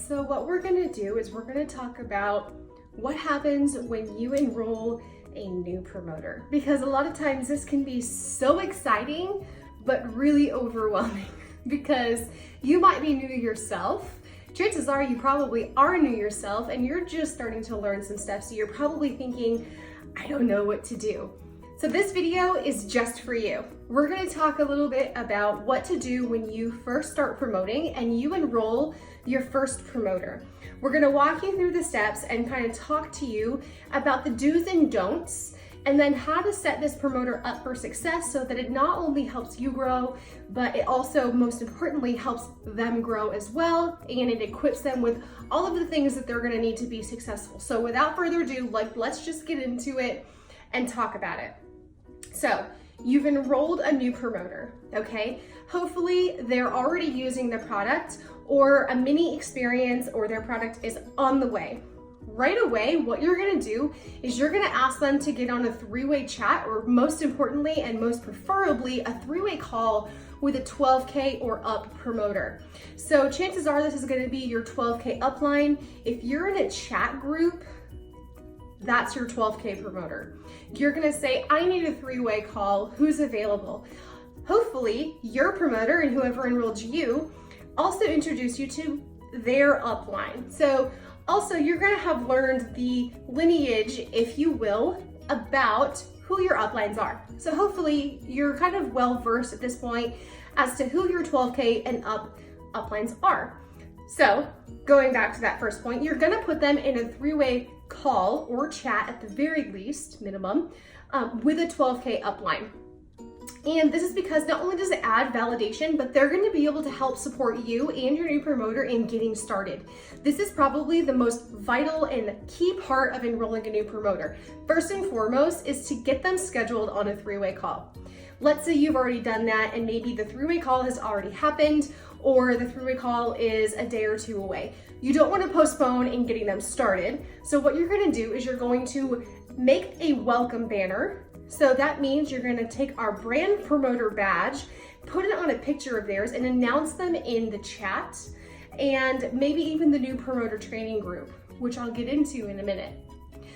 So what we're gonna do is we're gonna talk about what happens when you enroll a new promoter, because a lot of times this can be so exciting, but really overwhelming because you might be new yourself. Chances are you probably are new yourself and you're just starting to learn some stuff. So you're probably thinking, I don't know what to do. So this video is just for you. We're gonna talk a little bit about what to do when you first start promoting and you enroll your first promoter. We're gonna walk you through the steps and kind of talk to you about the do's and don'ts, and then how to set this promoter up for success so that it not only helps you grow, but it also, most importantly, helps them grow as well, and it equips them with all of the things that they're gonna need to be successful. So without further ado, let's just get into it and talk about it. So you've enrolled a new promoter, okay? Hopefully they're already using the product or a mini experience, or their product is on the way. Right away, what you're gonna do is you're gonna ask them to get on a three-way chat, or most importantly and most preferably a three-way call with a 12K or up promoter. So chances are this is gonna be your 12K upline. If you're in a chat group, that's your 12K promoter. You're gonna say, I need a three-way call, who's available? Hopefully your promoter and whoever enrolled you also introduce you to their upline. So also you're gonna have learned the lineage, if you will, about who your uplines are. So hopefully you're kind of well-versed at this point as to who your 12K and up uplines are. So going back to that first point, you're gonna put them in a three-way call or chat at the very least, minimum, with a 12K upline. And this is because not only does it add validation, but they're gonna be able to help support you and your new promoter in getting started. This is probably the most vital and key part of enrolling a new promoter. First and foremost is to get them scheduled on a three-way call. Let's say you've already done that and maybe the three-way call has already happened, or the three-way call is a day or two away. You don't want to postpone in getting them started. So what you're going to do is you're going to make a welcome banner. So that means you're going to take our brand promoter badge, put it on a picture of theirs, and announce them in the chat, and maybe even the new promoter training group, which I'll get into in a minute.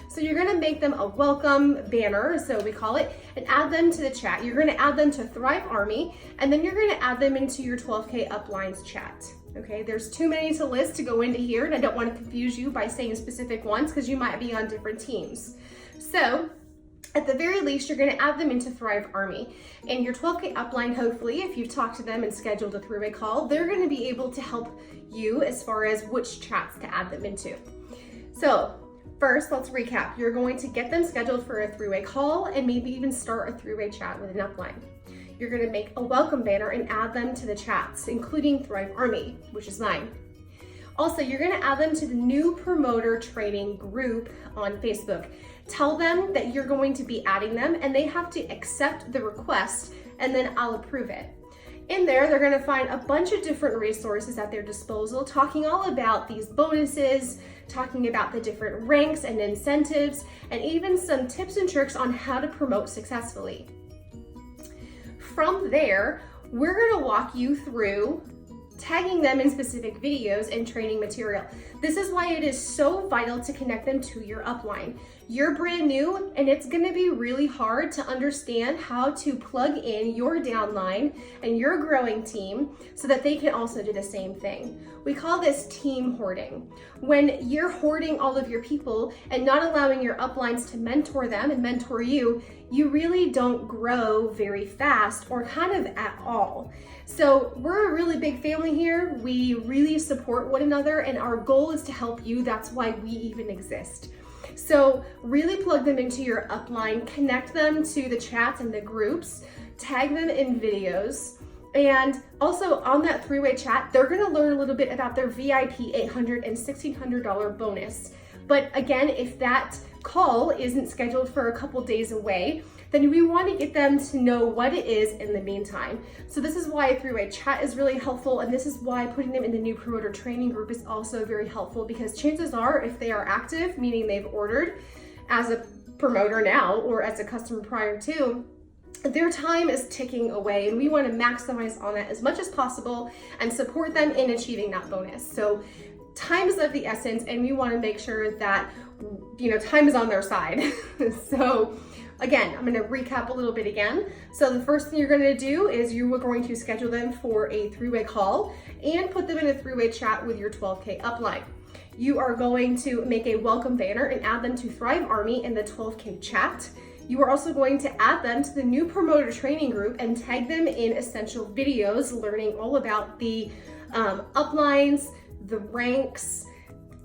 So you're gonna make them a welcome banner, so we call it, and add them to the chat. You're gonna add them to Thrive Army, and then you're gonna add them into your 12K uplines chat. Okay, there's too many to list to go into here, and I don't wanna confuse you by saying specific ones because you might be on different teams. So at the very least, you're gonna add them into Thrive Army. And your 12K upline, hopefully, if you've talked to them and scheduled a three-way call, they're gonna be able to help you as far as which chats to add them into. So first, let's recap. You're going to get them scheduled for a three-way call and maybe even start a three-way chat with an upline. You're gonna make a welcome banner and add them to the chats, including Thrive Army, which is mine. Also, you're gonna add them to the new promoter training group on Facebook. Tell them that you're going to be adding them and they have to accept the request, and then I'll approve it. In there, they're gonna find a bunch of different resources at their disposal, talking all about these bonuses, talking about the different ranks and incentives, and even some tips and tricks on how to promote successfully. From there, we're gonna walk you through tagging them in specific videos and training material. This is why it is so vital to connect them to your upline. You're brand new and it's gonna be really hard to understand how to plug in your downline and your growing team so that they can also do the same thing. We call this team hoarding. When you're hoarding all of your people and not allowing your uplines to mentor them and mentor you, you really don't grow very fast or kind of at all. So we're a really big family here. We really support one another and our goal is to help you. That's why we even exist. So really plug them into your upline, connect them to the chats and the groups, tag them in videos. And also on that three-way chat, they're gonna learn a little bit about their VIP $800 and $1,600 bonus. But again, if that call isn't scheduled for a couple days away, then we want to get them to know what it is in the meantime. So this is why a three-way chat is really helpful, and this is why putting them in the new promoter training group is also very helpful, because chances are if they are active, meaning they've ordered as a promoter now or as a customer prior to, their time is ticking away, and we want to maximize on that as much as possible and support them in achieving that bonus. So time is of the essence, and we want to make sure that, you know, time is on their side. So again, I'm going to recap a little bit again. So the first thing you're going to do is you are going to schedule them for a 3-way call and put them in a 3-way chat with your 12K upline. You are going to make a welcome banner and add them to Thrive Army in the 12K chat. You are also going to add them to the new promoter training group and tag them in essential videos, learning all about the uplines, the ranks,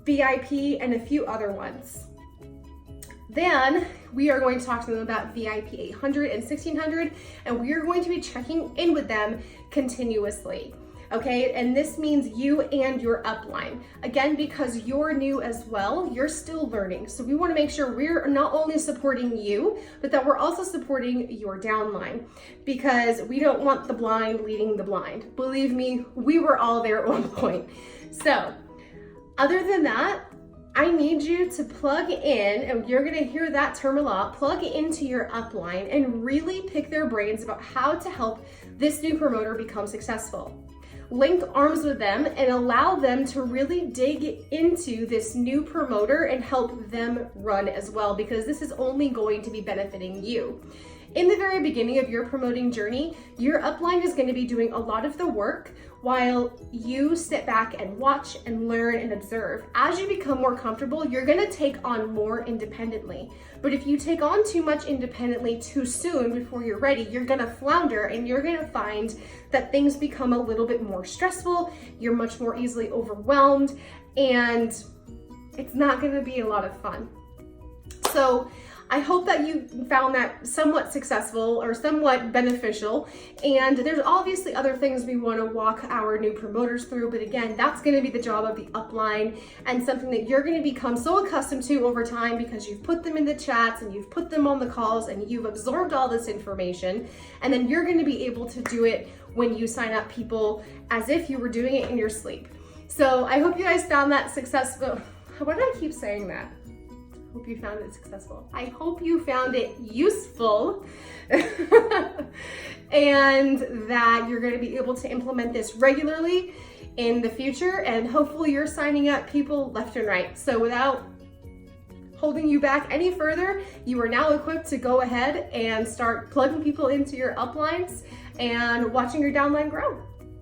VIP, and a few other ones. Then we are going to talk to them about VIP 800 and 1600, and we are going to be checking in with them continuously. Okay, and this means you and your upline. Again, because you're new as well, you're still learning. So we want to make sure we're not only supporting you, but that we're also supporting your downline, because we don't want the blind leading the blind. Believe me, we were all there at one point. So other than that, I need you to plug in, and you're gonna hear that term a lot, plug into your upline and really pick their brains about how to help this new promoter become successful. Link arms with them and allow them to really dig into this new promoter and help them run as well, because this is only going to be benefiting you. In the very beginning of your promoting journey, your upline is going to be doing a lot of the work while you sit back and watch and learn and observe. As you become more comfortable, you're going to take on more independently. But if you take on too much independently too soon before you're ready, you're going to flounder and you're going to find that things become a little bit more stressful. You're much more easily overwhelmed, and it's not going to be a lot of fun. So I hope that you found that somewhat successful or somewhat beneficial. And there's obviously other things we want to walk our new promoters through, but again, that's going to be the job of the upline and something that you're going to become so accustomed to over time, because you've put them in the chats and you've put them on the calls and you've absorbed all this information. And then you're going to be able to do it when you sign up people as if you were doing it in your sleep. So I hope you guys found that successful. Why do I keep saying that? Hope you found it successful. I hope you found it useful and that you're going to be able to implement this regularly in the future, and hopefully you're signing up people left and right. So without holding you back any further, you are now equipped to go ahead and start plugging people into your uplines and watching your downline grow.